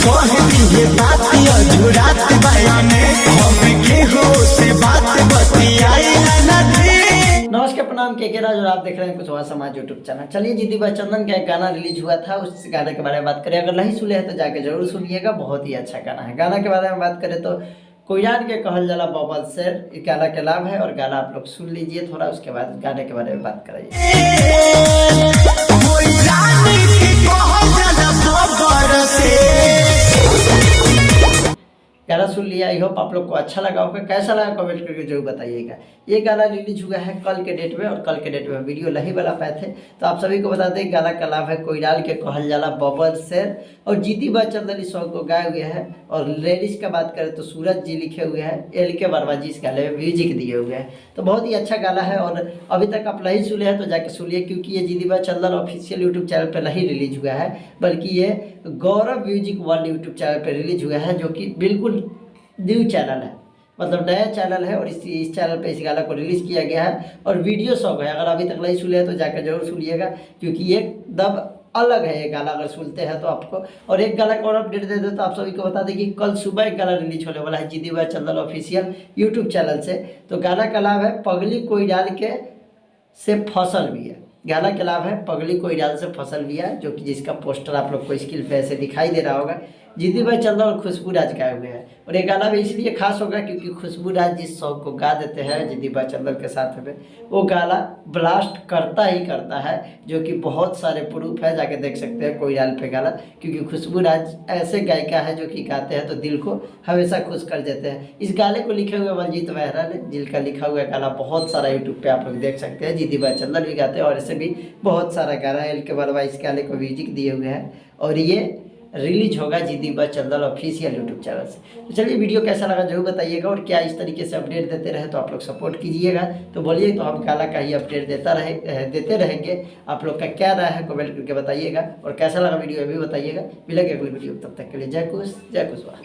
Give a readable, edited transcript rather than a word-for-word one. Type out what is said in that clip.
कह दिए बात अधूरात बयाने हम केहू से बात बतियाई ना दी। नमस्कार प्रणाम के राज और आप देख रहे हैं कुछ हुआ समाज यूट्यूब चैनल। चलिए जीती भाई चंदन का एक गाना रिलीज हुआ था, उस गाने के बारे में बात करें। अगर नहीं सुने हैं तो जाके जरूर सुनिएगा, बहुत ही अच्छा गाना है। गाना के बारे में बात करें तो कोयरान के कहल जला बबल शेर गाना के लाभ है, और गाना आप लोग सुन लीजिए थोड़ा, उसके बाद गाने के बारे में बात कराइए। गाना सुन लिया, आई होप आप लोग को अच्छा लगा होगा। कैसा लगा कमेंट करके जरूर बताइएगा। ये गाना रिलीज हुआ है कल के डेट में, और कल के डेट में वीडियो नहीं बना पाए थे, तो आप सभी को बता दें गाना का लाभ है कोयरान के कहल जाला बबल शेर, और जीती भाई चंदन इस सॉन्ग को गाए हुए हैं। और लिरिक्स का बात करें तो सूरज जी लिखे हुए हैं, LK वर्मा जी इस गाने में म्यूजिक दिए हुए हैं। तो बहुत ही अच्छा गाना है, और अभी तक आप नहीं सुने हैं तो जाके सुनिए, क्योंकि ये जीती भाई चंदन ऑफिशियल यूट्यूब चैनल पर नहीं रिलीज हुआ है, बल्कि ये गौरव म्यूजिक वर्ल्ड यूट्यूब चैनल पर रिलीज हुआ है, जो कि बिल्कुल न्यू चैनल है, मतलब नया चैनल है। और इस चैनल पे इस गाना को रिलीज किया गया है, और वीडियो सॉन्ग है। अगर अभी तक नहीं सुने हैं तो जाकर जरूर सुनिएगा, क्योंकि ये एकदम अलग है ये गाना, अगर सुनते हैं तो आपको। और एक गाना को और अपडेट दे दे तो आप सभी को बता दें कि कल सुबह एक गाना रिलीज होने वाला है जीती भाई चंदन ऑफिशियल यूट्यूब चैनल से। तो गाना का लाभ है पगली कोयरान के से फसल भी है। गाना के लाभ है पगली कोयरान से फसल भी है, जो कि जिसका पोस्टर आप लोग को स्क्रीन पे ऐसे दिखाई दे रहा होगा। जीती भाई चंदन और खुशबू राज गाए हुए हैं, और ये गाना भी इसलिए खास होगा क्योंकि खुशबू राज जिस सॉन्ग को गा देते हैं जीती भाई चंदन के साथ में, वो गाना ब्लास्ट करता ही करता है, जो कि बहुत सारे प्रूफ है, जाके देख सकते हैं कोयरान पे गाना। क्योंकि खुशबू राज ऐसे गायिका है जो कि गाते हैं तो दिल को हमेशा खुश कर देते हैं। इस गाने को लिखे हुए मंजीत मेहरा ने, जिनका लिखा हुआ गाना बहुत सारा यूट्यूब पे आप लोग देख सकते हैं। जीती भाई चंदन भी गाते हैं, और ऐसे भी बहुत सारा गाना है। LK वर्मा इस गाने को म्यूजिक दिए हुए हैं, और ये रिलीज होगा जीती भाई चंदन ऑफिशियल यूट्यूब चैनल से। तो चलिए वीडियो कैसा लगा जरूर बताइएगा, और क्या इस तरीके से अपडेट देते रहे तो आप लोग सपोर्ट कीजिएगा। तो बोलिए, तो हम गाना का ही अपडेट देते रहेंगे। आप लोग का क्या राय है कमेंट करके बताइएगा, और कैसा लगा वीडियो भी बताइएगा। मिलेंगे अगली वीडियो, तब तक के लिए जय कुश जय कुशवाहा।